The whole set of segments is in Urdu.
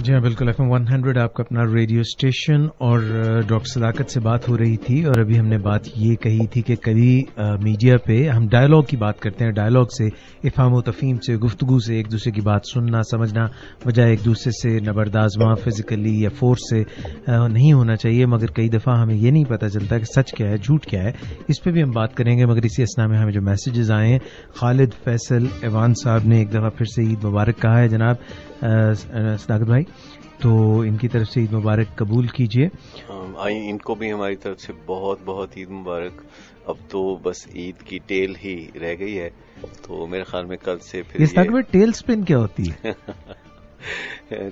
جی ہاں بالکل FM 100 آپ کا اپنا ریڈیو اسٹیشن، اور ڈاکٹر صداقت سے بات ہو رہی تھی، اور ابھی ہم نے بات یہ کہی تھی کہ کبھی میڈیا پہ ہم ڈائلاگ کی بات کرتے ہیں، ڈائلاگ سے، افہام و تفہیم سے، گفتگو سے ایک دوسرے کی بات سننا سمجھنا، بجائے ایک دوسرے سے نبردآزماں فزیکلی یا فورس سے نہیں ہونا چاہیے، مگر کئی دفعہ ہمیں یہ نہیں پتہ چلتا کہ سچ کیا ہے جھوٹ کیا ہے. اس پہ بھی ہم بات کریں گے، مگر اسی اسنا میں ہمیں جو میسیجز آئے ہیں، خالد فیصل ایوان صاحب نے ایک دفعہ پھر سے عید مبارک کہا ہے جناب صداقت بھائی، تو ان کی طرف سے عید مبارک قبول کیجئے. ان کو بھی ہماری طرف سے بہت بہت عید مبارک. اب تو بس عید کی ٹیل ہی رہ گئی ہے، تو میرے خیال میں کل سے پھر یہ ٹیل سپن کیا ہوتی ہے؟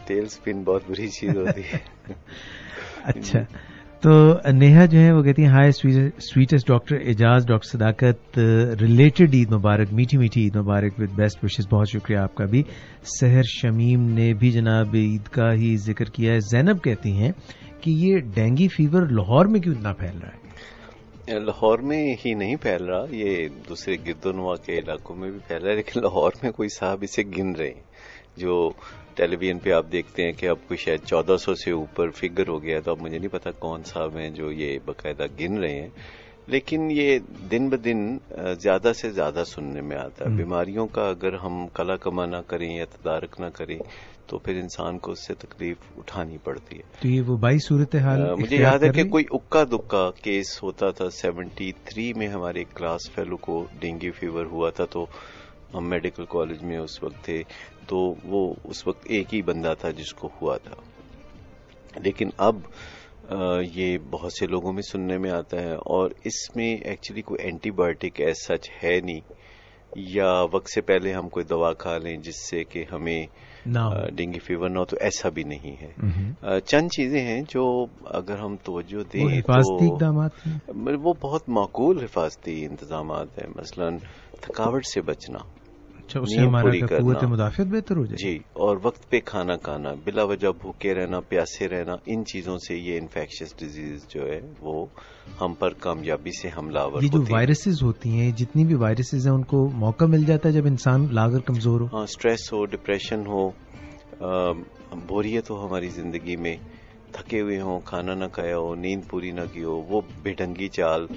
ٹیل سپن بہت بری چیز ہوتی ہے. اچھا، تو نیہا جو ہے وہ کہتی ہیں ہائی سویٹسٹ ڈاکٹر اعجاز، ڈاکٹر صداقت ریلیٹڈ عید مبارک، میٹھی میٹھی عید مبارک وتھ بیسٹ وشز. بہت شکریہ آپ کا بھی. سحر شمیم نے بھی جناب عید کا ہی ذکر کیا ہے. زینب کہتی ہیں کہ یہ ڈینگی فیور لاہور میں کیوں اتنا پھیل رہا ہے؟ لاہور میں ہی نہیں پھیل رہا، یہ دوسرے گرد و نواح کے علاقوں میں بھی پھیل رہا ہے، لیکن لاہور میں کوئی صاحب اسے گن رہے ہیں. جو ٹیلی ویژن پہ آپ دیکھتے ہیں کہ اب کوئی شاید 1400 سے اوپر فگر ہو گیا، تو اب مجھے نہیں پتا کون صاحب ہیں جو یہ باقاعدہ گن رہے ہیں. لیکن یہ دن بدن زیادہ سے زیادہ سننے میں آتا ہے. بیماریوں کا اگر ہم کلا کما نہ کریں یا تدارک نہ کریں تو پھر انسان کو اس سے تکلیف اٹھانی پڑتی ہے. تو یہ وہ بائی صورتحال مجھے یاد ہے کہ کوئی اکا دکا کیس ہوتا تھا. 73 میں ہمارے کلاس فیلو کو ڈینگی فیور ہوا تھا، تو ہم میڈیکل کالج میں اس وقت تھے، تو وہ اس وقت ایک ہی بندہ تھا جس کو ہوا تھا. لیکن اب یہ بہت سے لوگوں میں سننے میں آتا ہے، اور اس میں ایکچولی کوئی اینٹی بایوٹک ایز سچ ہے نہیں، یا وقت سے پہلے ہم کوئی دوا کھا لیں جس سے کہ ہمیں ڈینگی فیور نہ ہو، تو ایسا بھی نہیں ہے. چند چیزیں ہیں جو اگر ہم توجہ دیں حفاظتی اقدامات ہیں، وہ بہت معقول حفاظتی انتظامات ہیں. مثلا تھکاوٹ سے بچنا، نیند پوری کرنا، قوت مدافعت بہتر ہو جائے، جی، اور وقت پہ کھانا کھانا، بلا وجہ بھوکے رہنا، پیاسے رہنا، ان چیزوں سے یہ انفیکشس ڈیزیز جو ہے وہ ہم پر کامیابی سے حملہ آور ہوتی ہے. یہ جو وائرسز ہوتی ہیں، جتنی بھی وائرسز ہیں، ان کو موقع مل جاتا ہے جب انسان لاغر کمزور ہو. ہاں، سٹریس ہو، ڈپریشن ہو، بوریت ہو ہماری زندگی میں، تھکے ہوئے ہوں، کھانا نہ کھایا ہو، نیند پوری نہ کی ہو، وہ بے ڈھنگی چال،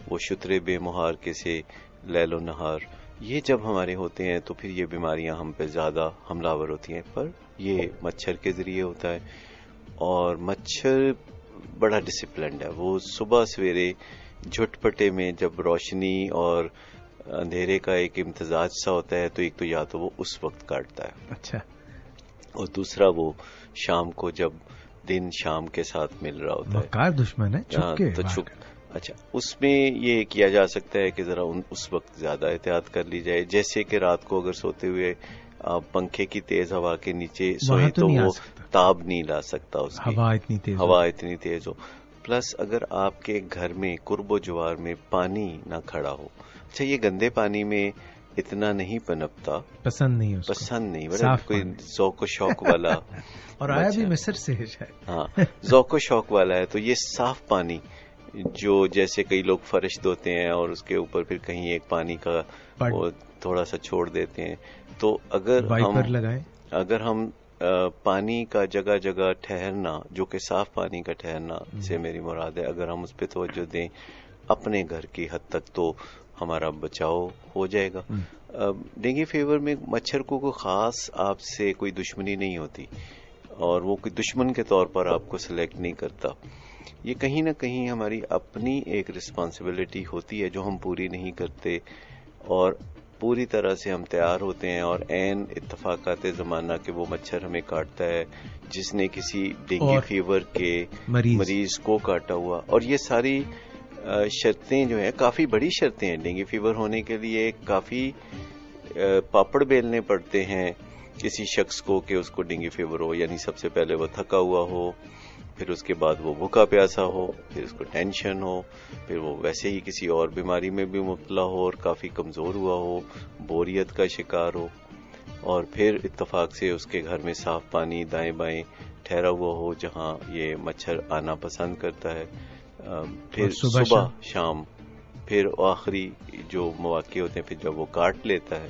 وہ شترے بے مہار کے سے لیل و نہار، یہ جب ہمارے ہوتے ہیں تو پھر یہ بیماریاں ہم پہ زیادہ حملہ آور ہوتی ہیں. پر یہ مچھر کے ذریعے ہوتا ہے، اور مچھر بڑا ڈسپلنڈ ہے. وہ صبح سویرے جھٹ پٹے میں جب روشنی اور اندھیرے کا ایک امتزاج سا ہوتا ہے، تو ایک تو یا تو وہ اس وقت کاٹتا ہے، اچھا، اور دوسرا وہ شام کو جب دن شام کے ساتھ مل رہا ہوتا ہے. مکار دشمن ہے، تو اچھا، اس میں یہ کیا جا سکتا ہے کہ ذرا اس وقت زیادہ احتیاط کر لی جائے. جیسے کہ رات کو اگر سوتے ہوئے آپ پنکھے کی تیز ہوا کے نیچے سوئیں تو وہ تاب نہیں لا سکتا، اس کی ہوا اتنی تیز ہو. پلس اگر آپ کے گھر میں قرب و جوار میں پانی نہ کھڑا ہو، اچھا یہ گندے پانی میں اتنا نہیں پنپتا، پسند نہیں بڑا کوئی ذوق و شوق والا اور آیا بھی مصر سے ہے شاید، ہاں ذوق و شوق والا ہے، تو یہ صاف پانی جو جیسے کئی لوگ فرش دھوتے ہیں اور اس کے اوپر پھر کہیں ایک پانی کا وہ تھوڑا سا چھوڑ دیتے ہیں، تو اگر ہم پانی کا جگہ جگہ ٹھہرنا، جو کہ صاف پانی کا ٹھہرنا سے میری مراد ہے، اگر ہم اس پہ توجہ دیں اپنے گھر کی حد تک، تو ہمارا بچاؤ ہو جائے گا. ڈینگی فیور میں مچھر کو کوئی خاص آپ سے کوئی دشمنی نہیں ہوتی، اور وہ کوئی دشمن کے طور پر آپ کو سلیکٹ نہیں کرتا. یہ کہیں نہ کہیں ہماری اپنی ایک رسپانسبلٹی ہوتی ہے جو ہم پوری نہیں کرتے، اور پوری طرح سے ہم تیار ہوتے ہیں اور عین اتفاقات زمانہ کہ وہ مچھر ہمیں کاٹتا ہے جس نے کسی ڈینگی فیور کے مریض کو کاٹا ہوا. اور یہ ساری شرطیں جو ہیں کافی بڑی شرطیں ہیں. ڈینگی فیور ہونے کے لیے کافی پاپڑ بیلنے پڑتے ہیں کسی شخص کو کہ اس کو ڈینگی فیور ہو. یعنی سب سے پہلے وہ تھکا ہوا ہو، پھر اس کے بعد وہ بھوکا پیاسا ہو، پھر اس کو ٹینشن ہو، پھر وہ ویسے ہی کسی اور بیماری میں بھی مبتلا ہو اور کافی کمزور ہوا ہو، بوریت کا شکار ہو، اور پھر اتفاق سے اس کے گھر میں صاف پانی دائیں بائیں ٹھہرا ہوا ہو جہاں یہ مچھر آنا پسند کرتا ہے. پھر صبح شام، پھر آخری جو مواقع ہوتے ہیں پھر جب وہ کاٹ لیتا ہے،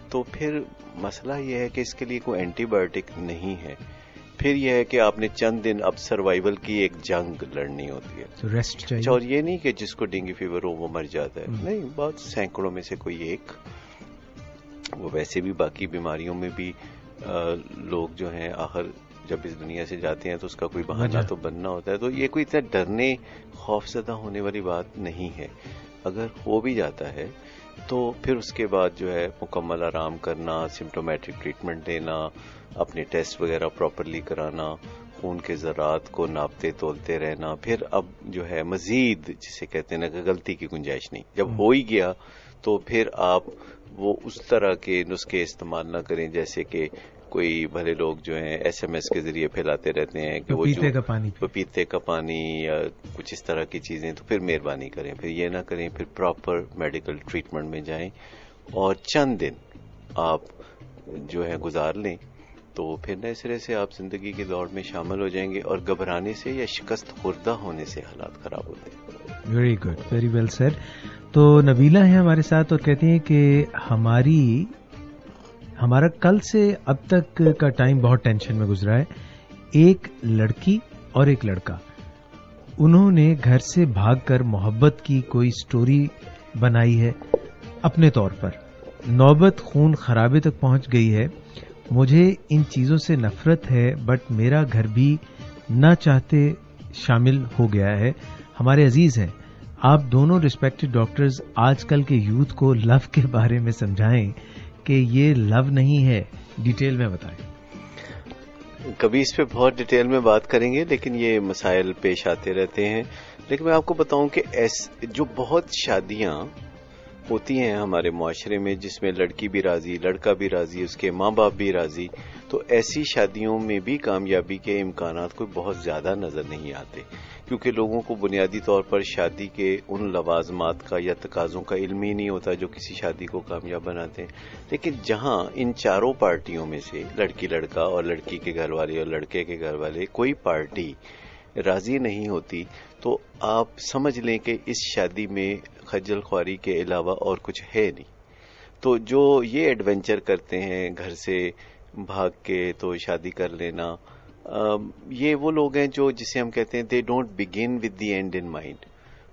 تو پھر مسئلہ یہ ہے کہ اس کے لیے کوئی اینٹی بایوٹک نہیں ہے. پھر یہ ہے کہ آپ نے چند دن اب سروائیول کی ایک جنگ لڑنی ہوتی ہے، ریسٹ چاہیے. اور یہ نہیں کہ جس کو ڈینگی فیور ہو وہ مر جاتا ہے، نہیں، بہت سینکڑوں میں سے کوئی ایک. وہ ویسے بھی باقی بیماریوں میں بھی لوگ جو ہیں آخر جب اس دنیا سے جاتے ہیں تو اس کا کوئی بہانہ تو بننا ہوتا ہے. تو یہ کوئی اتنا ڈرنے خوفزدہ ہونے والی بات نہیں ہے. اگر ہو بھی جاتا ہے تو پھر اس کے بعد جو ہے مکمل آرام کرنا، سمپٹومیٹک ٹریٹمنٹ دینا، اپنے ٹیسٹ وغیرہ پراپرلی کرانا، خون کے ذرات کو ناپتے تولتے رہنا. پھر اب جو ہے مزید جسے کہتے ہیں نا کہ غلطی کی گنجائش نہیں. جب ہو ہی گیا تو پھر آپ وہ اس طرح کے نسخے استعمال نہ کریں جیسے کہ کوئی بھلے لوگ جو ہیں SMS کے ذریعے پھیلاتے رہتے ہیں کہ وہ پپیتے کا پانی یا کچھ اس طرح کی چیزیں. تو پھر مہربانی کریں، پھر یہ نہ کریں، پھر پراپر میڈیکل ٹریٹمنٹ میں جائیں اور چند دن آپ جو ہے گزار لیں تو پھر نئے سرے سے آپ زندگی کی دوڑ میں شامل ہو جائیں گے. اور گھبرانے سے یا شکست خوردہ ہونے سے حالات خراب ہوتے ہیں. Very good, very well said. تو نبیلہ ہیں ہمارے ساتھ اور کہتے ہیں کہ ہمارا کل سے اب تک کا ٹائم بہت ٹینشن میں گزرا ہے. ایک لڑکی اور ایک لڑکا، انہوں نے گھر سے بھاگ کر محبت کی کوئی سٹوری بنائی ہے اپنے طور پر. نوبت خون خرابے تک پہنچ گئی ہے. مجھے ان چیزوں سے نفرت ہے بٹ میرا گھر بھی نہ چاہتے شامل ہو گیا ہے. ہمارے عزیز ہیں، آپ دونوں ریسپیکٹڈ ڈاکٹرز آج کل کے یوتھ کو لو کے بارے میں سمجھائیں کہ یہ لو نہیں ہے. ڈیٹیل میں بتائیں. کبھی اس پہ بہت ڈیٹیل میں بات کریں گے، لیکن یہ مسائل پیش آتے رہتے ہیں. لیکن میں آپ کو بتاؤں کہ جو بہت شادیاں ہوتی ہیں ہمارے معاشرے میں جس میں لڑکی بھی راضی، لڑکا بھی راضی، اس کے ماں باپ بھی راضی، تو ایسی شادیوں میں بھی کامیابی کے امکانات کوئی بہت زیادہ نظر نہیں آتے، کیونکہ لوگوں کو بنیادی طور پر شادی کے ان لوازمات کا یا تقاضوں کا علم ہی نہیں ہوتا جو کسی شادی کو کامیاب بناتے ہیں. لیکن جہاں ان چاروں پارٹیوں میں سے لڑکی لڑکا اور لڑکی کے گھر والے اور لڑکے کے گھر والے کوئی پارٹی راضی نہیں ہوتی تو آپ سمجھ لیں کہ اس شادی میں خجل خواری کے علاوہ اور کچھ ہے نہیں. تو جو یہ ایڈونچر کرتے ہیں گھر سے بھاگ کے تو شادی کر لینا، یہ وہ لوگ ہیں جو جسے ہم کہتے ہیں they don't begin with the end in mind.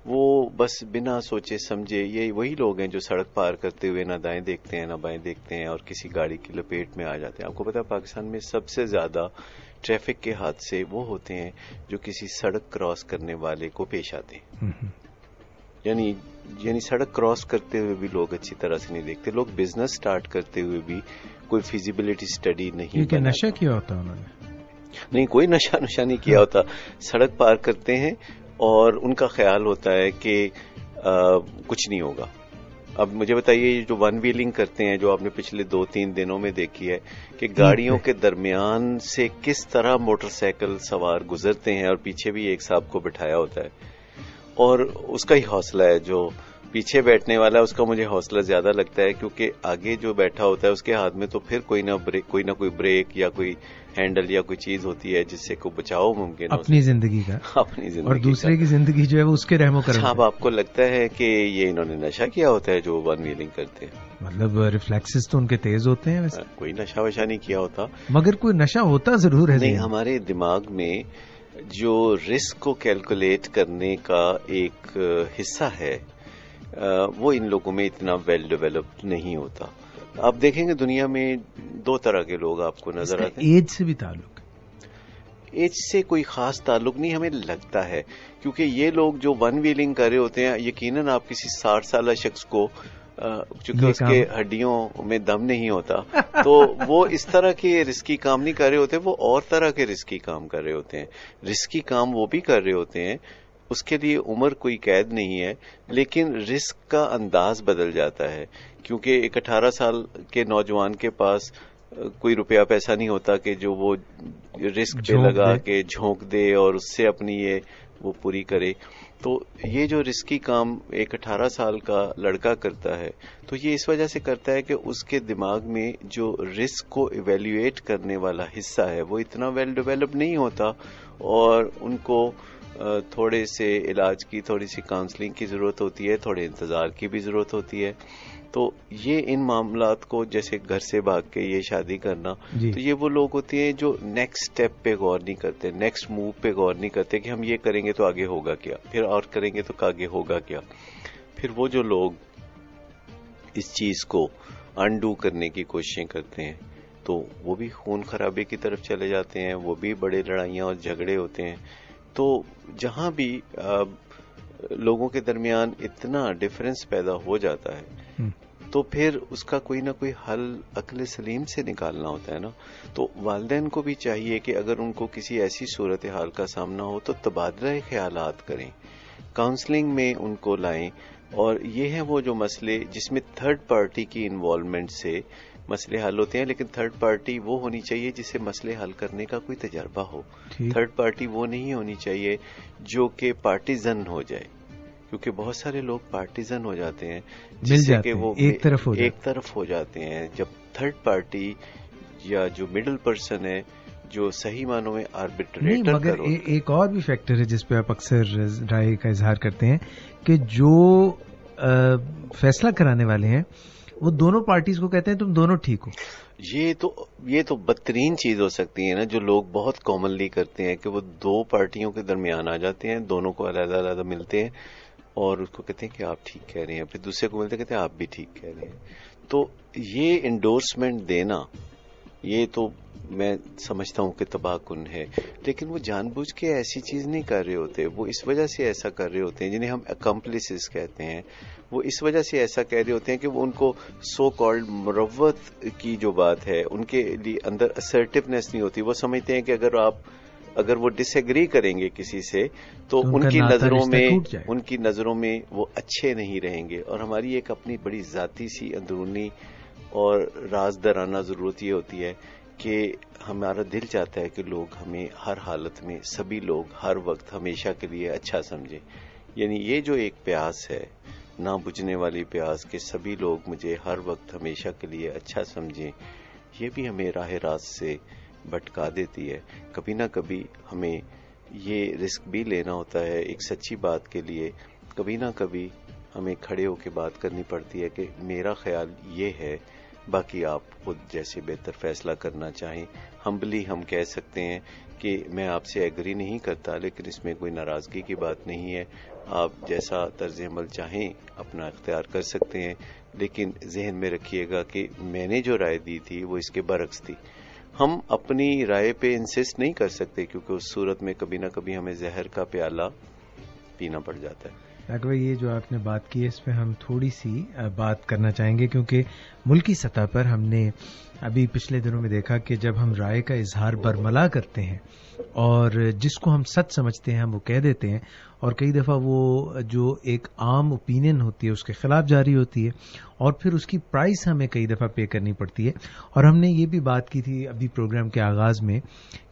وہ بس بنا سوچے سمجھے، یہ وہی لوگ ہیں جو سڑک پار کرتے ہوئے نہ دائیں دیکھتے ہیں نہ بائیں دیکھتے ہیں اور کسی گاڑی کی لپیٹ میں آ جاتے ہیں. آپ کو پتا ہے پاکستان میں سب سے زیادہ ٹریفک کے حادثے وہ ہوتے ہیں جو کسی سڑک کراس کرنے والے کو پیش آتے ہیں. یعنی سڑک کراس کرتے ہوئے بھی لوگ اچھی طرح سے نہیں دیکھتے. لوگ بزنس سٹارٹ کرتے ہوئے بھی کوئی فیزیبلٹی اسٹڈی نہیں، کیونکہ نشہ کیا ہوتا ہے انہوں نے، نہیں کوئی نشہ نہیں کیا ہوتا. سڑک پار کرتے ہیں اور ان کا خیال ہوتا ہے کہ کچھ نہیں ہوگا. اب مجھے بتائیے یہ جو ون ویلنگ کرتے ہیں جو آپ نے پچھلے 2-3 دنوں میں دیکھی ہے کہ گاڑیوں کے درمیان سے کس طرح موٹر سائیکل سوار گزرتے ہیں اور پیچھے بھی ایک صاحب کو بٹھایا ہوتا ہے اور اس کا ہی حوصلہ ہے. جو پیچھے بیٹھنے والا ہے اس کا مجھے حوصلہ زیادہ لگتا ہے کیونکہ آگے جو بیٹھا ہوتا ہے اس کے ہاتھ میں تو پھر کوئی نہ کوئی بریک یا کوئی ہینڈل یا کوئی چیز ہوتی ہے جس سے کوئی بچاؤ ممکن ہے اپنی زندگی کا اور دوسرے کی زندگی جو ہے وہ اس کے رحم و کرم. اب آپ کو لگتا ہے کہ یہ انہوں نے نشہ کیا ہوتا ہے جو ون ویلنگ کرتے ہیں؟ مطلب ریفلیکسز تو ان کے تیز ہوتے ہیں. ویسے کوئی نشہ وشہ نہیں کیا ہوتا، مگر کوئی نشہ ہوتا ضرور ہے. نہیں، ہمارے دماغ میں جو رسک کو کیلکولیٹ کرنے کا ایک حصہ ہے وہ ان لوگوں میں اتنا ویل ڈیولپڈ نہیں ہوتا. آپ دیکھیں گے دنیا میں 2 طرح کے لوگ آپ کو نظر آتے ہیں. ایج سے بھی تعلق؟ ایج سے کوئی خاص تعلق نہیں ہمیں لگتا ہے، کیونکہ یہ لوگ جو ون ویلنگ کر رہے ہوتے ہیں یقیناً آپ کسی 60 سالہ شخص کو چونکہ اس کے ہڈیوں میں دم نہیں ہوتا تو وہ اس طرح کے رسکی کام نہیں کر رہے ہوتے، وہ اور طرح کے رسکی کام کر رہے ہوتے ہیں. رسکی کام وہ بھی کر رہے ہوتے ہیں، اس کے لیے عمر کوئی قید نہیں ہے، لیکن رسک کا انداز بدل جاتا ہے کیونکہ ایک 18 سال کے نوجوان کے پاس کوئی روپیہ پیسہ نہیں ہوتا کہ جو وہ رسک پہ لگا کے جھونک دے اور اس سے اپنی وہ پوری کرے. تو یہ جو رسکی کام ایک 18 سال کا لڑکا کرتا ہے تو یہ اس وجہ سے کرتا ہے کہ اس کے دماغ میں جو رسک کو ایویلیویٹ کرنے والا حصہ ہے وہ اتنا ویل ڈیولپ نہیں ہوتا اور ان کو تھوڑے سے علاج کی، تھوڑی سی کاؤنسلنگ کی ضرورت ہوتی ہے، تھوڑے انتظار کی بھی ضرورت ہوتی ہے. تو یہ ان معاملات کو، جیسے گھر سے بھاگ کے یہ شادی کرنا، تو یہ وہ لوگ ہوتے ہیں جو نیکسٹ سٹیپ پہ غور نہیں کرتے، نیکسٹ موو پہ غور نہیں کرتے کہ ہم یہ کریں گے تو آگے ہوگا کیا، پھر اور کریں گے تو آگے ہوگا کیا. پھر وہ جو لوگ اس چیز کو انڈو کرنے کی کوششیں کرتے ہیں تو وہ بھی خون خرابے کی طرف چلے جاتے ہیں، وہ بھی بڑے لڑائیاں اور جھگڑے ہوتے ہیں. تو جہاں بھی لوگوں کے درمیان اتنا ڈفرنس پیدا ہو جاتا ہے تو پھر اس کا کوئی نہ کوئی حل عقل سلیم سے نکالنا ہوتا ہے نا. تو والدین کو بھی چاہیے کہ اگر ان کو کسی ایسی صورتحال کا سامنا ہو تو تبادلہ خیالات کریں، کاؤنسلنگ میں ان کو لائیں. اور یہ ہیں وہ جو مسئلے جس میں تھرڈ پارٹی کی انوالومنٹ سے مسئلے حل ہوتے ہیں، لیکن تھرڈ پارٹی وہ ہونی چاہیے جسے مسئلے حل کرنے کا کوئی تجربہ ہو. تھرڈ پارٹی وہ نہیں ہونی چاہیے جو کہ پارٹیزن ہو جائے، کیونکہ بہت سارے لوگ پارٹیزن ہو جاتے ہیں جس سے کہ وہ ایک طرف ہو جاتے ہیں. جب تھرڈ پارٹی یا جو مڈل پرسن ہے جو صحیح معنوں میں آربیٹریٹر، مگر ایک اور بھی فیکٹر ہے جس پہ آپ اکثر رائے کا اظہار کرتے ہیں کہ جو فیصلہ کرانے والے ہیں وہ دونوں پارٹیز کو کہتے ہیں تم دونوں ٹھیک ہو. یہ تو بدترین چیز ہو سکتی ہے نا، جو لوگ بہت کامنلی کرتے ہیں کہ وہ دو پارٹیوں کے درمیان آ جاتے ہیں، دونوں کو علیحدہ علیحدہ ملتے ہیں اور اس کو کہتے ہیں کہ آپ ٹھیک کہہ رہے ہیں، پھر دوسرے کو ملتے کہتے ہیں آپ بھی ٹھیک کہہ رہے ہیں. تو یہ انڈورسمنٹ دینا، یہ تو میں سمجھتا ہوں کہ تباہ کن ہے. لیکن وہ جان بوجھ کے ایسی چیز نہیں کر رہے ہوتے، وہ اس وجہ سے ایسا کر رہے ہوتے ہیں جنہیں ہم اکمپلسز کہتے ہیں. وہ اس وجہ سے ایسا کہہ رہے ہوتے ہیں کہ وہ ان کو سو کالڈ مروت کی جو بات ہے ان کے لیے اندر اسرٹیونیس نہیں ہوتی. وہ سمجھتے ہیں کہ اگر وہ ڈس ایگری کریں گے کسی سے تو ان کی نظروں میں وہ اچھے نہیں رہیں گے. اور ہماری ایک اپنی بڑی ذاتی سی اندرونی اور رازدارانہ ضرورت یہ ہوتی ہے کہ ہمارا دل چاہتا ہے کہ لوگ ہمیں ہر حالت میں، سبھی لوگ ہر وقت ہمیشہ کے لیے اچھا سمجھیں. یعنی یہ جو ایک پیاس ہے، نہ بجھنے والی پیاس کہ سبھی لوگ مجھے ہر وقت ہمیشہ کے لیے اچھا سمجھیں، یہ بھی ہمیں راہ راست سے بھٹکا دیتی ہے. کبھی نہ کبھی ہمیں یہ رسک بھی لینا ہوتا ہے ایک سچی بات کے لیے. کبھی نہ کبھی ہمیں کھڑے ہو کے بات کرنی پڑتی ہے کہ میرا خیال یہ ہے، باقی آپ خود جیسے بہتر فیصلہ کرنا چاہیں. ہمبلی ہم کہہ سکتے ہیں کہ میں آپ سے ایگری نہیں کرتا، لیکن اس میں کوئی ناراضگی کی بات نہیں ہے، آپ جیسا طرز عمل چاہیں اپنا اختیار کر سکتے ہیں. لیکن ذہن میں رکھیے گا کہ میں نے جو رائے دی تھی وہ اس کے برعکس تھی. ہم اپنی رائے پہ انسسٹ نہیں کر سکتے کیونکہ اس صورت میں کبھی نہ کبھی ہمیں زہر کا پیالہ پینا پڑ جاتا ہے. ڈاکٹر بھائی، یہ جو آپ نے بات کی ہے اس پہ ہم تھوڑی سی بات کرنا چاہیں گے، کیونکہ ملکی سطح پر ہم نے ابھی پچھلے دنوں میں دیکھا کہ جب ہم رائے کا اظہار برملا کرتے ہیں اور جس کو ہم سچ سمجھتے ہیں ہم وہ کہہ دیتے ہیں، اور کئی دفعہ وہ جو ایک عام اوپینین ہوتی ہے اس کے خلاف جاری ہوتی ہے اور پھر اس کی پرائس ہمیں کئی دفعہ پے کرنی پڑتی ہے. اور ہم نے یہ بھی بات کی تھی ابھی پروگرام کے آغاز میں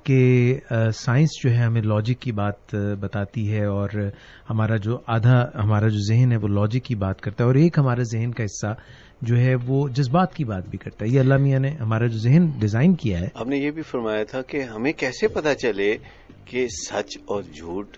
کہ سائنس جو ہے ہمیں لاجک کی بات بتاتی ہے اور ہمارا جو ذہن ہے وہ لاجک کی بات کرتا ہے، اور ایک ہمارا ذہن کا حصہ جو ہے وہ جذبات کی بات بھی کرتا ہے. یہ اللہ میاں نے ہمارا جو ذہن ڈیزائن کیا ہے. ہم نے یہ بھی فرمایا تھا کہ ہمیں کیسے پتا چلے کہ سچ اور جھوٹ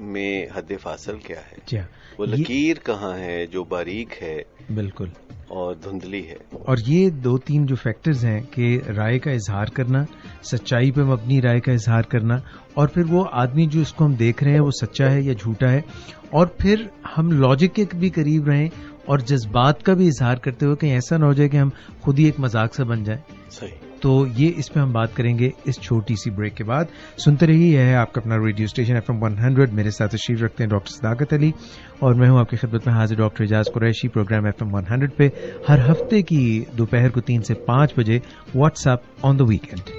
میں حد فاصل کیا ہے، وہ لکیر کہاں ہے جو باریک ہے بالکل اور دھندلی ہے. اور یہ دو تین جو فیکٹرز ہیں کہ رائے کا اظہار کرنا، سچائی پہ مبنی رائے کا اظہار کرنا، اور پھر وہ آدمی جو اس کو ہم دیکھ رہے ہیں وہ سچا ہے یا جھوٹا ہے، اور پھر ہم لاجک کے بھی قریب رہیں اور جذبات کا بھی اظہار کرتے ہوئے کہیں ایسا نہ ہو جائے کہ ہم خود ہی ایک مذاق سا بن جائیں. صحیح. تو یہ اس پہ ہم بات کریں گے اس چھوٹی سی بریک کے بعد. سنتے رہیے، ہے آپ کا اپنا ریڈیو اسٹیشن FM 100. میرے ساتھ تشریف رکھتے ہیں ڈاکٹر صداقت علی اور میں ہوں آپ کی خدمت میں حاضر ڈاکٹر اعجاز قریشی. پروگرام FM 100 پہ ہر ہفتے کی دوپہر کو 3 سے 5 بجے، what's app on the weekend.